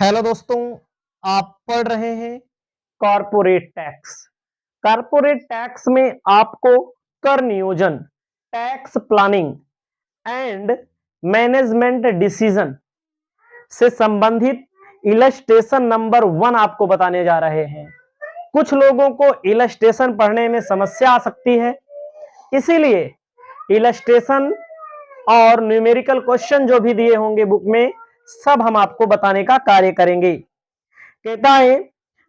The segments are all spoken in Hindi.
हेलो दोस्तों, आप पढ़ रहे हैं कॉरपोरेट टैक्स। कॉरपोरेट टैक्स में आपको कर नियोजन, tax planning and management decision से संबंधित इलस्ट्रेशन नंबर 1 आपको बताने जा रहे हैं। कुछ लोगों को इलस्ट्रेशन पढ़ने में समस्या आ सकती है, इसीलिए इलस्ट्रेशन और न्यूमेरिकल क्वेश्चन जो भी दिए होंगे बुक में, सब हम आपको बताने का कार्य करेंगे। कहता है,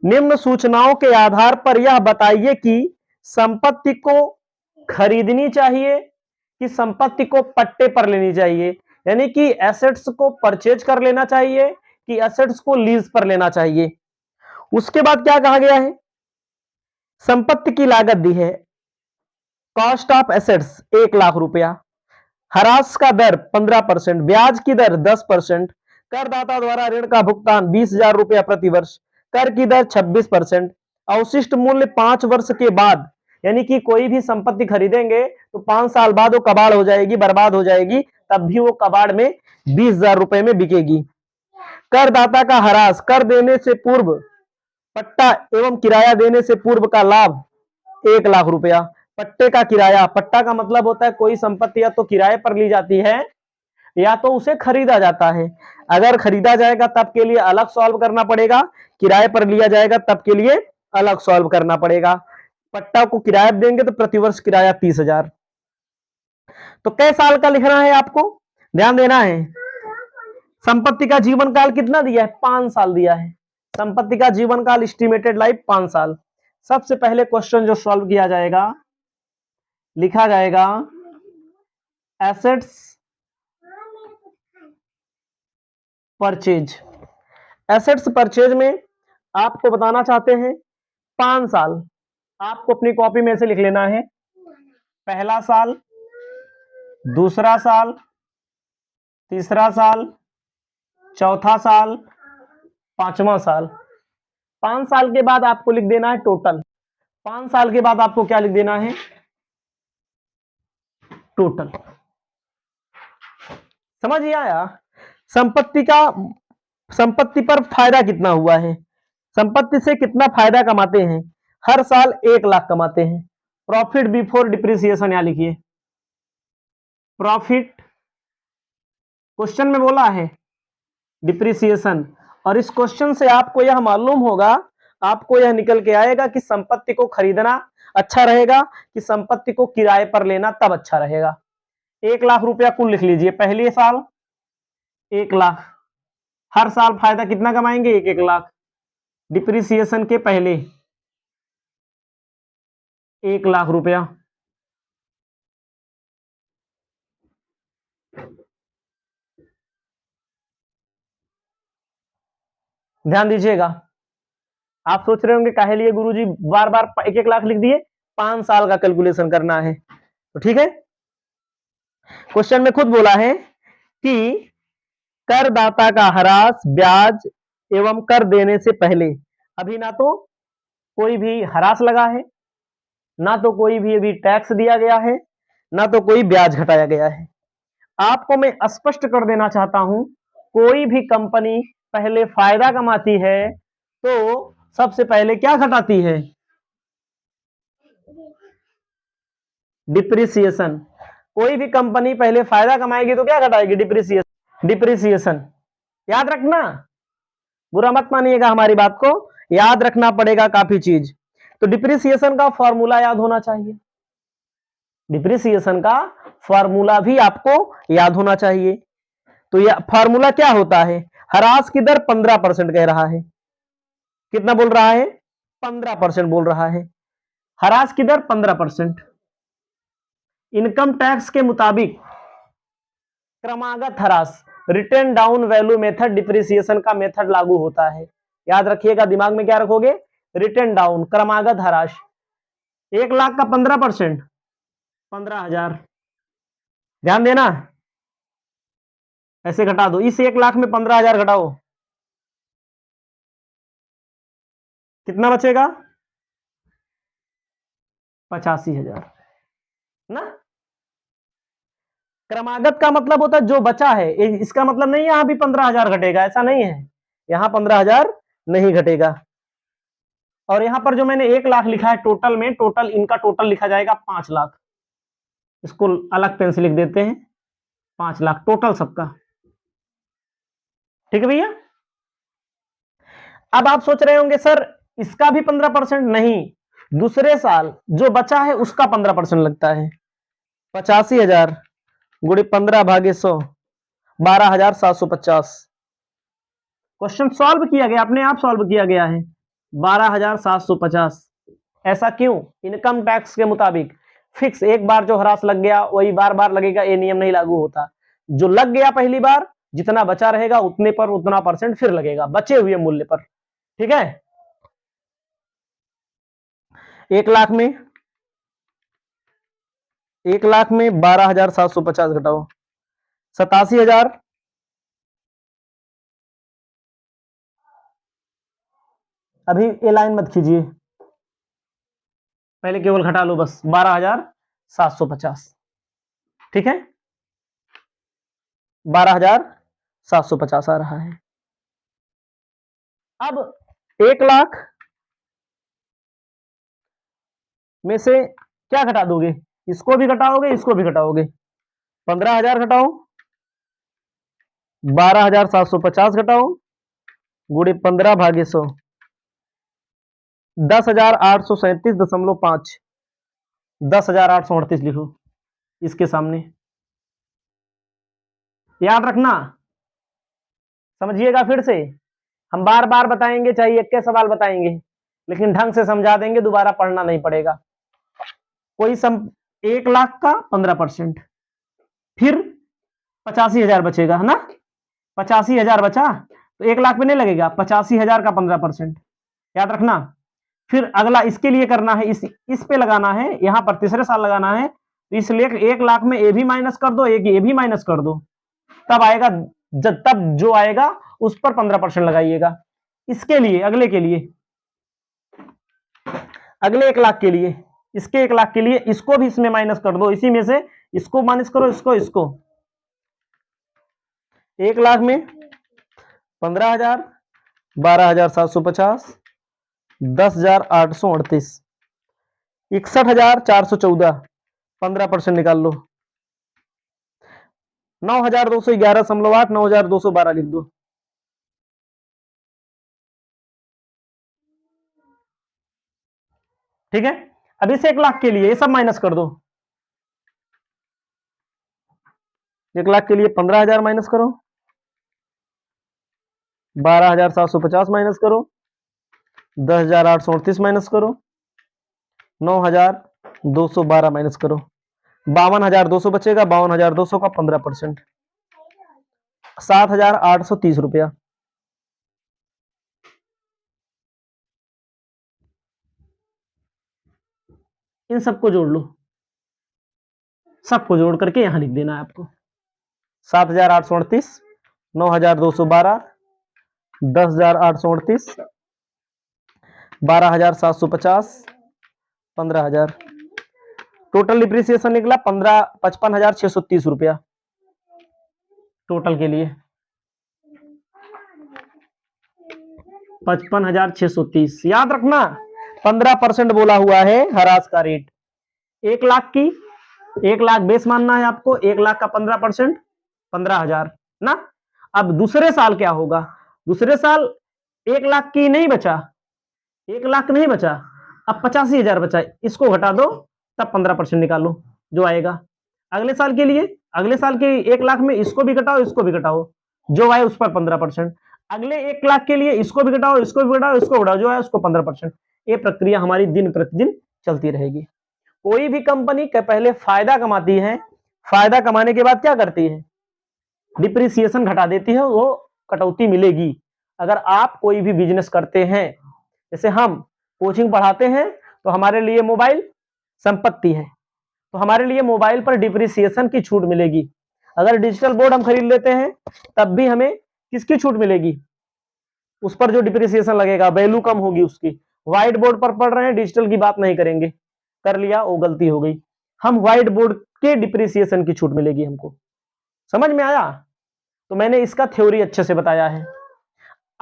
निम्न सूचनाओं के आधार पर यह बताइए कि संपत्ति को खरीदनी चाहिए कि संपत्ति को पट्टे पर लेनी चाहिए, यानी कि एसेट्स को परचेज कर लेना चाहिए कि एसेट्स को लीज पर लेना चाहिए। उसके बाद क्या कहा गया है, संपत्ति की लागत दी है, कॉस्ट ऑफ एसेट्स 1 लाख रुपया, हरास का दर 15%, ब्याज की दर 10%, करदाता द्वारा ऋण का भुगतान 20,000 रुपया प्रति वर्ष, कर की दर 26%, अवशिष्ट मूल्य 5 वर्ष के बाद, यानी कि कोई भी संपत्ति खरीदेंगे तो 5 साल बाद वो कबाड़ हो जाएगी, बर्बाद हो जाएगी, तब भी वो कबाड़ में 20,000 रुपए में बिकेगी। करदाता का हरास, कर देने से पूर्व पट्टा एवं किराया देने से पूर्व का लाभ 1 लाख रुपया। पट्टे का किराया, पट्टा का मतलब होता है कोई संपत्ति या तो किराए पर ली जाती है या तो उसे खरीदा जाता है। अगर खरीदा जाएगा तब के लिए अलग सॉल्व करना पड़ेगा, किराए पर लिया जाएगा तब के लिए अलग सॉल्व करना पड़ेगा। पट्टा को किराया देंगे तो प्रतिवर्ष किराया 30,000। तो कै साल का लिखना है आपको, ध्यान देना है। संपत्ति का जीवन काल कितना दिया है, 5 साल दिया है। संपत्ति का जीवन काल एस्टिमेटेड लाइफ 5 साल। सबसे पहले क्वेश्चन जो सॉल्व किया जाएगा, लिखा जाएगा एसेट्स परचेज। एसेट्स परचेज में आपको बताना चाहते हैं 5 साल। आपको अपनी कॉपी में से लिख लेना है, पहला साल, दूसरा साल, तीसरा साल, चौथा साल, 5वां साल। 5 साल के बाद आपको लिख देना है टोटल। 5 साल के बाद आपको क्या लिख देना है, टोटल। समझ आया। संपत्ति पर फायदा कितना हुआ है, संपत्ति से कितना फायदा कमाते हैं, हर साल 1 लाख कमाते हैं। प्रॉफिट बिफोर डिप्रिसिएशन यहां लिखिए, प्रॉफिट क्वेश्चन में बोला है डिप्रिसिएशन, और इस क्वेश्चन से आपको यह मालूम होगा, आपको यह निकल के आएगा कि संपत्ति को खरीदना अच्छा रहेगा कि संपत्ति को किराए पर लेना तब अच्छा रहेगा। 1 लाख रुपया कुल लिख लीजिए, पहले साल 1 लाख, हर साल फायदा कितना कमाएंगे, 1 लाख। डिप्रिसिएशन के पहले 1 लाख रुपया, ध्यान दीजिएगा। आप सोच रहे होंगे काहे लिए गुरुजी बार बार 1 लाख लिख दिए, 5 साल का कैलकुलेशन करना है। तो ठीक है, क्वेश्चन में खुद बोला है कि करदाता का ह्रास ब्याज एवं कर देने से पहले, अभी ना तो कोई भी ह्रास लगा है, ना तो कोई भी अभी टैक्स दिया गया है, ना तो कोई ब्याज घटाया गया है। आपको मैं स्पष्ट कर देना चाहता हूं, कोई भी कंपनी पहले फायदा कमाती है तो सबसे पहले क्या घटाती है, डिप्रिसिएशन। कोई भी कंपनी पहले फायदा कमाएगी तो क्या घटाएगी, डिप्रिसिएशन। डिप्रिसिएशन याद रखना, बुरा मत मानिएगा, हमारी बात को याद रखना पड़ेगा काफी चीज। तो डिप्रिसिएशन का फॉर्मूला याद होना चाहिए, डिप्रिसिएशन का फॉर्मूला भी आपको याद होना चाहिए। तो यह फॉर्मूला क्या होता है, ह्रास की दर 15% कह रहा है, कितना बोल रहा है, 15% बोल रहा है, ह्रास की दर 15%। इनकम टैक्स के मुताबिक क्रमागत ह्रास, return down value method depreciation का मेथड लागू होता है। याद रखिएगा, दिमाग में क्या रखोगे, रिटर्न डाउन, क्रमागत ह्रास। 1 लाख का 15%, 15,000। ध्यान देना, ऐसे घटा दो, इस 1 लाख में 15,000 घटाओ, कितना बचेगा, 85,000 ना। क्रमागत का मतलब होता है जो बचा है, इसका मतलब नहीं यहां भी 15,000 घटेगा, ऐसा नहीं है। यहां 15,000 नहीं घटेगा। और यहां पर जो मैंने 1 लाख लिखा है टोटल में, टोटल इनका टोटल लिखा जाएगा 5 लाख। इसको अलग पेन से लिख देते हैं, 5 लाख टोटल सबका। ठीक है भैया। अब आप सोच रहे होंगे सर इसका भी 15% नहीं, दूसरे साल जो बचा है उसका 15% लगता है। 85,000 गुणे 15 भागे 100, 12,750। क्वेश्चन सॉल्व किया गया, अपने आप सॉल्व किया गया है, 12,750। ऐसा क्यों? इनकम टैक्स के मुताबिक फिक्स, एक बार जो हरास लग गया वही बार बार लगेगा, ये नियम नहीं लागू होता। जो लग गया पहली बार, जितना बचा रहेगा उतने पर उतना परसेंट फिर लगेगा बचे हुए मूल्य पर। ठीक है। 1 लाख में 12,750 घटाओ 87,000, अभी ये लाइन मत खींचिए, पहले केवल घटा लो बस, 12,750। ठीक है, 12,750 आ रहा है। अब 1 लाख में से क्या घटा दोगे? इसको भी घटाओगे, इसको भी घटाओगे। 15,000 घटाओ, 12,750 घटाओ, गुणे 15 भागे 100, 10,837.5, 10,838 लिखो इसके सामने। याद रखना, समझिएगा फिर से, हम बार बार बताएंगे, चाहे एक के सवाल बताएंगे, लेकिन ढंग से समझा देंगे, दोबारा पढ़ना नहीं पड़ेगा। कोई 1 लाख का 15%, फिर 85,000 बचेगा, है ना? 85,000 बचा तो 1 लाख में नहीं लगेगा, 85,000 का 15%, याद रखना। फिर अगला इसके लिए करना है, इस पे लगाना है, यहां पर तीसरे साल लगाना है, तो इसलिए 1 लाख में ए भी माइनस कर दो, एक ये भी माइनस कर दो, तब आएगा, तब जो आएगा उस पर 15% लगाइएगा। इसके लिए अगले के लिए, अगले 1 लाख के लिए, इसके 1 लाख के लिए इसको भी इसमें माइनस कर दो, इसी में से इसको माइनस करो, इसको 1 लाख में 15,000, 12,750, 10,838, 61,414, 15% निकाल लो, 9,211.8, 9,212 लिख दो। ठीक है, अब इस 1 लाख के लिए ये सब माइनस कर दो। 1 लाख के लिए 15,000 माइनस करो, 12,750 माइनस करो, 10,838 माइनस करो, 9,212 माइनस करो, 52,200 बचेगा, 52,200 का 15%, 7,830 रुपया। इन सबको जोड़ लो, सबको जोड़ करके यहां लिख देना है आपको, 7,838, 9,212, 10,838, 12,750, 15,000, टोटल डिप्रिसिएशन निकला 55,630 रुपया टोटल के लिए, 55,630। याद रखना 15% बोला हुआ है हरास का रेट। 1 लाख की 1 लाख बेस मानना है आपको, 1 लाख का 15% 15,000 ना। अब दूसरे साल क्या होगा? दूसरे साल 1 लाख की नहीं बचा, 1 लाख नहीं बचा, अब 85,000 बचा, इसको घटा दो, तब 15% निकालो जो आएगा। अगले साल के लिए, अगले साल के 1 लाख में इसको भी घटाओ, इसको भी घटाओ, जो आए उस पर 15%। अगले 1 लाख के लिए इसको भी घटाओ, इसको भी घटाओ, इसको घटाओ, जो है उसको 15%। ये प्रक्रिया हमारी दिन प्रतिदिन चलती रहेगी। कोई भी कंपनी के पहले फायदा कमाती है, फायदा कमाने के बाद क्या करती है? डिप्रिसिएशन घटा देती है, वो कटौती मिलेगी। अगर आप कोई भी बिजनेस करते हैं, जैसे हम कोचिंग पढ़ाते हैं, तो हमारे लिए मोबाइल संपत्ति है, तो हमारे लिए मोबाइल पर डिप्रिसिएशन की छूट मिलेगी। अगर डिजिटल बोर्ड हम खरीद लेते हैं, तब भी हमें किसकी छूट मिलेगी? उस पर जो डिप्रिसिएशन लगेगा, वैल्यू कम होगी उसकी। व्हाइट बोर्ड पर पढ़ रहे हैं, डिजिटल की बात नहीं करेंगे, कर लिया वो गलती हो गई। हम व्हाइट बोर्ड के डिप्रिसिएशन की छूट मिलेगी हमको। समझ में आया? तो मैंने इसका थ्योरी अच्छे से बताया है।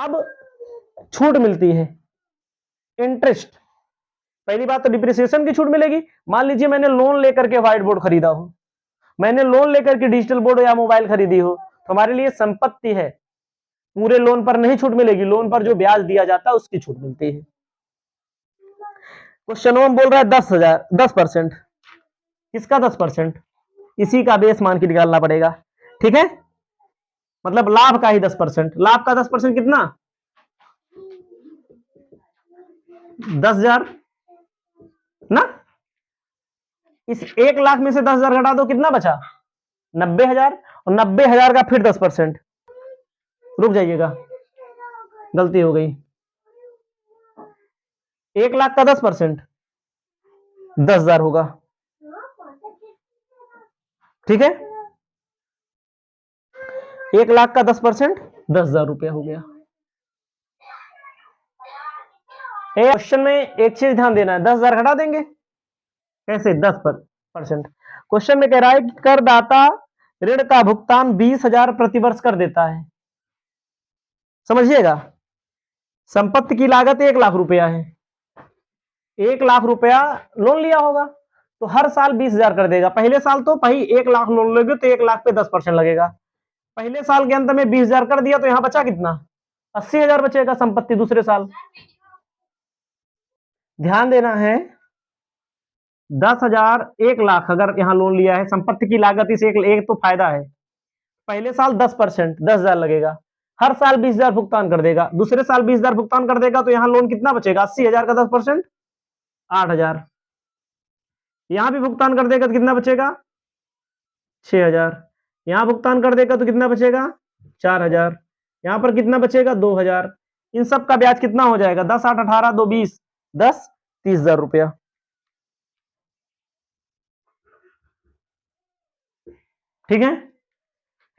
अब छूट मिलती है इंटरेस्ट। पहली बात तो डिप्रिसिएशन की छूट मिलेगी। मान लीजिए मैंने लोन लेकर के व्हाइट बोर्ड खरीदा हो, मैंने लोन लेकर के डिजिटल बोर्ड या मोबाइल खरीदी हो, तो हमारे लिए संपत्ति है, पूरे लोन पर नहीं छूट मिलेगी, लोन पर जो ब्याज दिया जाता है उसकी छूट मिलती है। क्वेश्चन में बोल रहा है 10,000 10%। किसका 10%? इसी का बेस मान के निकालना पड़ेगा। ठीक है, मतलब लाभ का ही 10%। लाभ का 10% कितना? 10,000 ना। इस 1 लाख में से 10,000 घटा दो, कितना बचा? 90,000। और 90,000 का फिर 10%। रुक जाइएगा, गलती हो गई। 1 लाख का 10% 10,000 होगा। ठीक है, 1 लाख का 10% 10,000 रुपया हो गया। क्वेश्चन में एक चीज ध्यान देना है, 10,000 घटा देंगे कैसे? 10%। क्वेश्चन में कह रहा है कि करदाता ऋण का भुगतान 20,000 प्रतिवर्ष कर देता है। समझिएगा, संपत्ति की लागत 1 लाख रुपया है, 1 लाख रुपया लोन लिया होगा तो हर साल 20,000 कर देगा। पहले साल तो 1 लाख लोन लोगे तो 1 लाख पे 10% लगेगा। पहले साल के अंत में 20,000 कर दिया तो यहां बचा कितना? 80,000 बचेगा संपत्ति दूसरे साल। ध्यान देना है, 10,000 1 लाख अगर यहां लोन लिया है, संपत्ति की लागत इस एक तो फायदा है, पहले साल 10% 10,000 लगेगा, हर साल 20,000 भुगतान कर देगा, दूसरे साल 20,000 भुगतान कर देगा तो यहां लोन कितना बचेगा? 80,000 का 10% 8,000। यहां भी भुगतान कर देगा तो कितना बचेगा? 6,000। यहां भुगतान कर देगा तो कितना बचेगा? 4,000। यहां पर कितना बचेगा? 2,000। इन सब का ब्याज कितना हो जाएगा? 10 8 18 2 20 10 30,000 रुपया। ठीक है,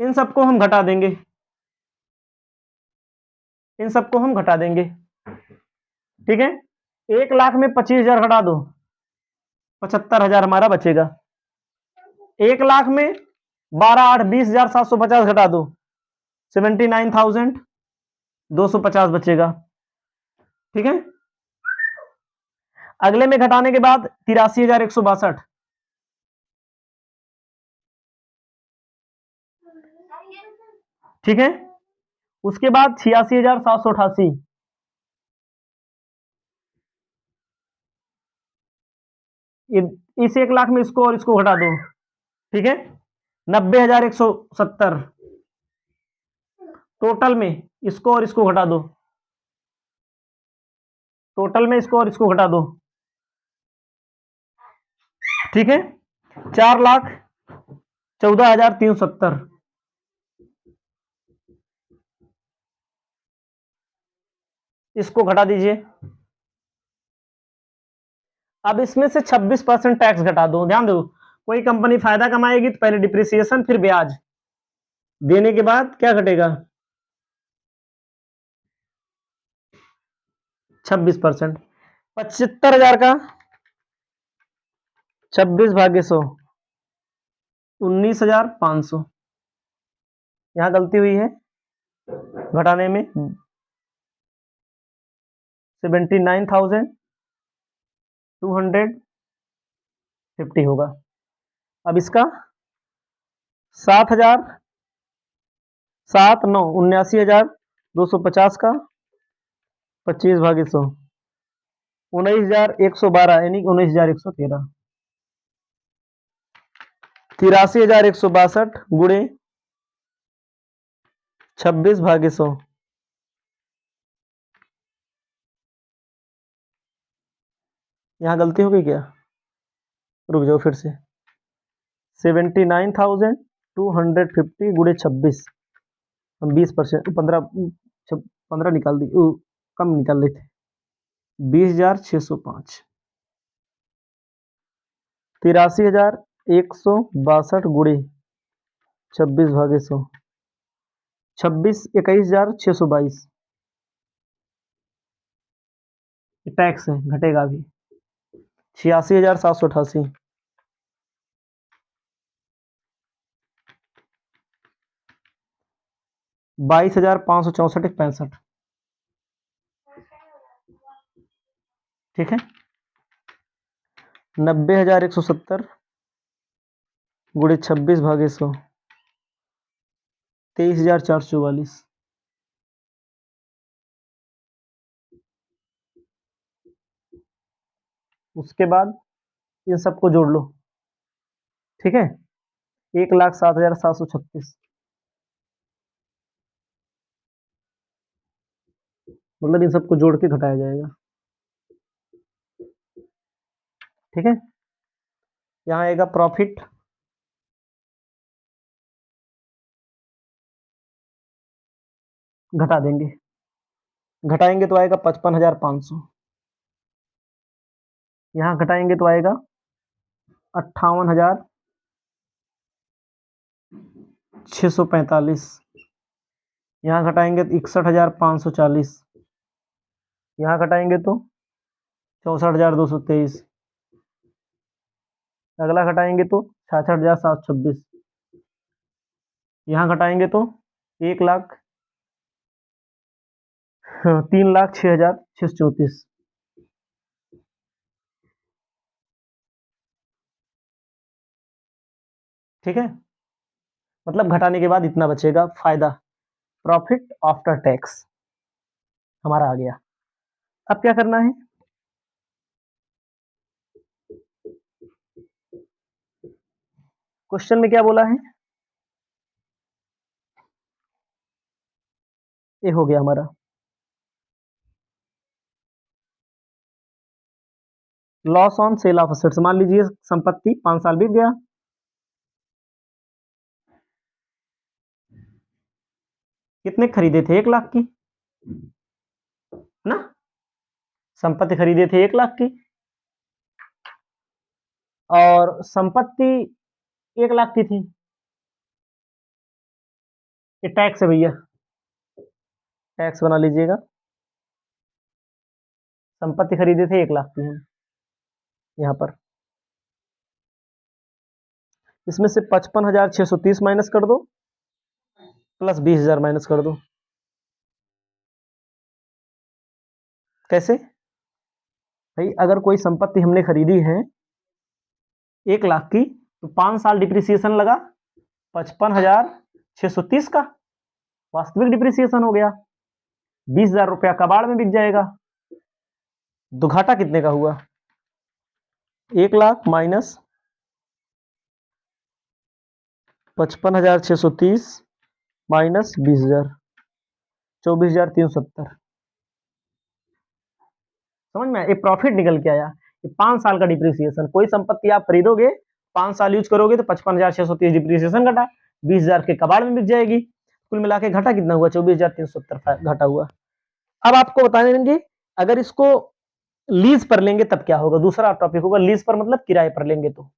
इन सबको हम घटा देंगे, इन सबको हम घटा देंगे। ठीक है, 1 लाख में 25,000 घटा दो, 75,000 हमारा बचेगा। 1 लाख में 12 8 20,750 घटा दो, 79,250 बचेगा। ठीक है, अगले में घटाने के बाद 83,162। ठीक है, उसके बाद 86,788। इस 1 लाख में इसको और इसको घटा दो। ठीक है, 90,170। टोटल में इसको और इसको घटा दो, टोटल में इसको और इसको घटा दो। ठीक है, 4,14,370। इसको घटा दीजिए। अब इसमें से 26% टैक्स घटा दो। ध्यान दो, कोई कंपनी फायदा कमाएगी तो पहले डिप्रिसिएशन फिर ब्याज देने के बाद क्या घटेगा? 26%। 75,000 का 26/100 19,500। यहां गलती हुई है घटाने में, 79,250 होगा। अब इसका 7,000 7 9 79,250 का 25/100 19,112 यानी 19,113। 83,162 गुणे 26/100। यहां गलती हो गई क्या? रुक जाओ फिर से। 79,250 गुणे 26, हम 20% 15 निकाल दी, कम निकाल रहे थे। 20,605। 83,162 गुणे 26/100 21,622। टैक्स है, घटेगा भी। 86,788। 22,564 65। ठीक है, 90,170 गुणे 26/100, 23,444। उसके बाद इन सबको जोड़ लो। ठीक है, 1,07,736, मतलब इन सबको जोड़ के घटाया जाएगा। ठीक है, यहाँ आएगा प्रॉफिट, घटा देंगे, घटाएंगे तो आएगा 55,500, यहाँ घटाएंगे तो आएगा 58,645, यहाँ घटाएंगे तो 61,540, यहाँ घटाएंगे तो 64,223, अगला घटाएंगे तो 66,726, यहाँ घटाएंगे तो 1,00,000, 3,06,634। ठीक है, मतलब घटाने के बाद इतना बचेगा फायदा, प्रॉफिट आफ्टर टैक्स हमारा आ गया। अब क्या करना है, क्वेश्चन में क्या बोला है, ये हो गया हमारा loss on sale of assets. मान लीजिए संपत्ति 5 साल बीत गया, कितने खरीदे थे, 1,00,000 की ना, संपत्ति खरीदे थे 1,00,000 की, और संपत्ति 1,00,000 की थी, ये टैक्स है भैया, टैक्स बना लीजिएगा, संपत्ति खरीदे थे 1,00,000 की हम, यहाँ पर इसमें से 55,630 माइनस कर दो, प्लस 20,000 माइनस कर दो। कैसे भाई, अगर कोई संपत्ति हमने खरीदी है 1,00,000 की, तो 5 साल डिप्रिसिएशन लगा 55,630 का वास्तविक डिप्रिसिएशन हो गया, 20,000 रुपया कबाड़ में बिक जाएगा, तो घाटा कितने का हुआ, 1,00,000 माइनस 55,630 माइनस 20,000, 24,370। समझ में, ये प्रॉफिट निकल के आया, ये 5 साल का डिप्रिसिएशन, कोई संपत्ति आप खरीदोगे 5 साल यूज करोगे तो 55,630 डिप्रिसिएशन घटा, 20,000 के कबाड़ में बिक जाएगी, कुल मिला के घटा कितना हुआ, 24,370 घटा हुआ। अब आपको बताने देंगे अगर इसको लीज पर लेंगे तब क्या होगा, दूसरा टॉपिक होगा लीज पर, मतलब किराए पर लेंगे। तो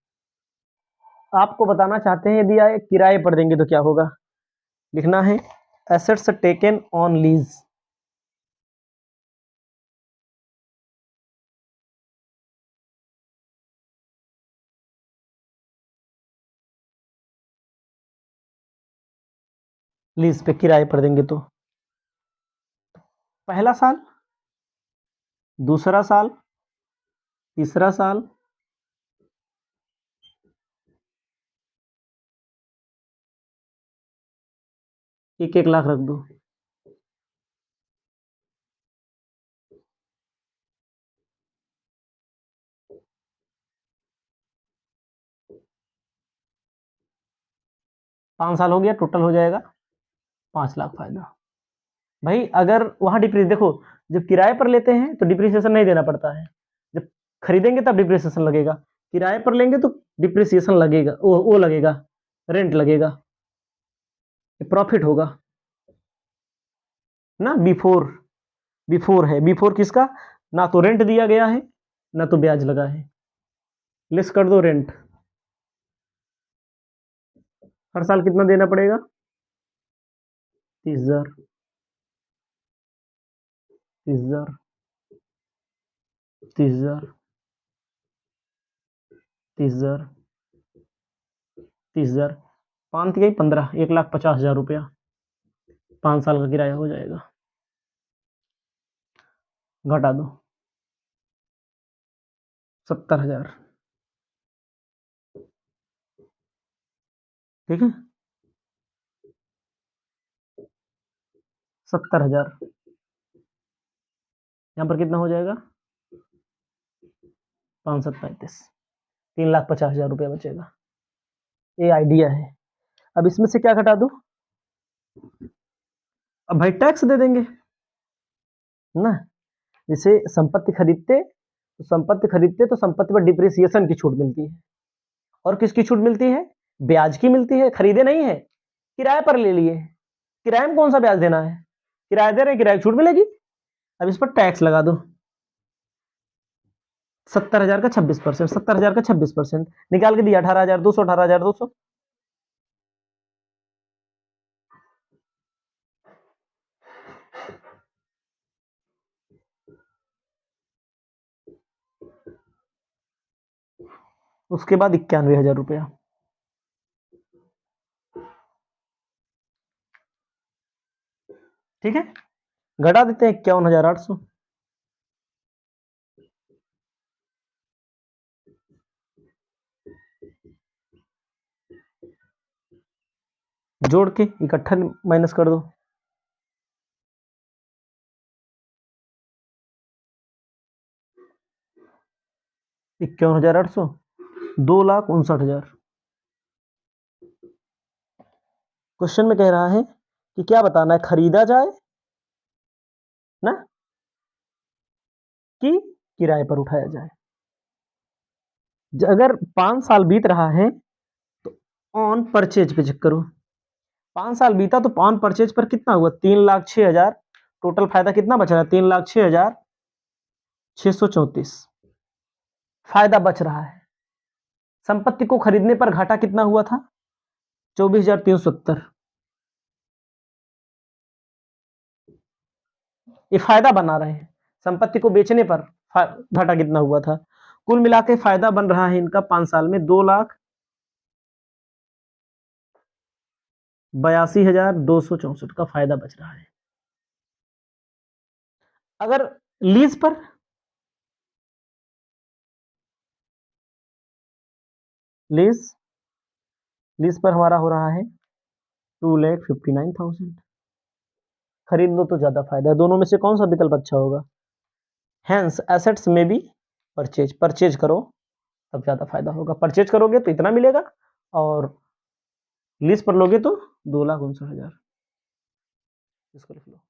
आपको बताना चाहते हैं यदि आए किराए पर देंगे तो क्या होगा, लिखना है assets taken on lease, lease पे किराए पर देंगे तो पहला साल, दूसरा साल, तीसरा साल, एक 1,00,000 रख दो, पांच साल हो गया, टोटल हो जाएगा 5,00,000 फायदा। भाई अगर वहां डिप्रिस देखो, जब किराए पर लेते हैं तो डिप्रिसिएशन नहीं देना पड़ता है, जब खरीदेंगे तब डिप्रिसिएशन लगेगा, किराए पर लेंगे तो डिप्रिसिएशन लगेगा, वो लगेगा, रेंट लगेगा, प्रॉफिट होगा ना, बिफोर, बिफोर है, बिफोर किसका, ना तो रेंट दिया गया है ना तो ब्याज लगा है, लेस कर दो रेंट, हर साल कितना देना पड़ेगा, 30,000, 30,000, 30,000, 30,000, 30,000, 5 गई 15, 1,50,000 रुपया 5 साल का किराया हो जाएगा, घटा दो, 70,000। ठीक है, 70,000। यहाँ पर कितना हो जाएगा? 535, 3,50,000 रुपया बचेगा। ये आइडिया है। अब इसमें से क्या घटा दो? अब भाई टैक्स दे देंगे ना। जैसे संपत्ति खरीदते तो संपत्ति पर डिप्रिसिएशन की छूट मिलती है। और किसकी छूट मिलती है? ब्याज की मिलती है। खरीदे नहीं है, किराए पर ले लिए। किराए में कौन सा ब्याज देना है? किराया दे रहे, किराए की छूट मिलेगी। अब इस पर टैक्स लगा दो। 70,000 का 26%, 70,000 का 26% निकाल के दिया 18,200, 18,200। उसके बाद 91,000 रुपया। ठीक है, घटा देते हैं 51,800। जोड़ के इकट्ठा माइनस कर दो। 51,800, 2,59,000। क्वेश्चन में कह रहा है कि क्या बताना है, खरीदा जाए ना कि किराए पर उठाया जाए। अगर 5 साल बीत रहा है तो ऑन परचेज पे चेक करो। 5 साल बीता तो ऑन परचेज पर कितना हुआ? 3,06,000। टोटल फायदा कितना बच रहा है? 3,06,634 फायदा बच रहा है। संपत्ति को खरीदने पर घाटा कितना हुआ था? 24,370। ये फायदा बना रहे हैं। संपत्ति को बेचने पर घाटा कितना हुआ था? कुल मिला के फायदा बन रहा है इनका 5 साल में 2,82,264 का फायदा बच रहा है। अगर लीज पर लीज पर हमारा हो रहा है 2,59,000। खरीद लो तो ज्यादा फायदा है। दोनों में से कौन सा विकल्प अच्छा होगा? हैंस एसेट्स में भी परचेज करो तब ज्यादा फायदा होगा। परचेज करोगे तो इतना मिलेगा और लीज पर लोगे तो 2,59,000। इसको लिख लो।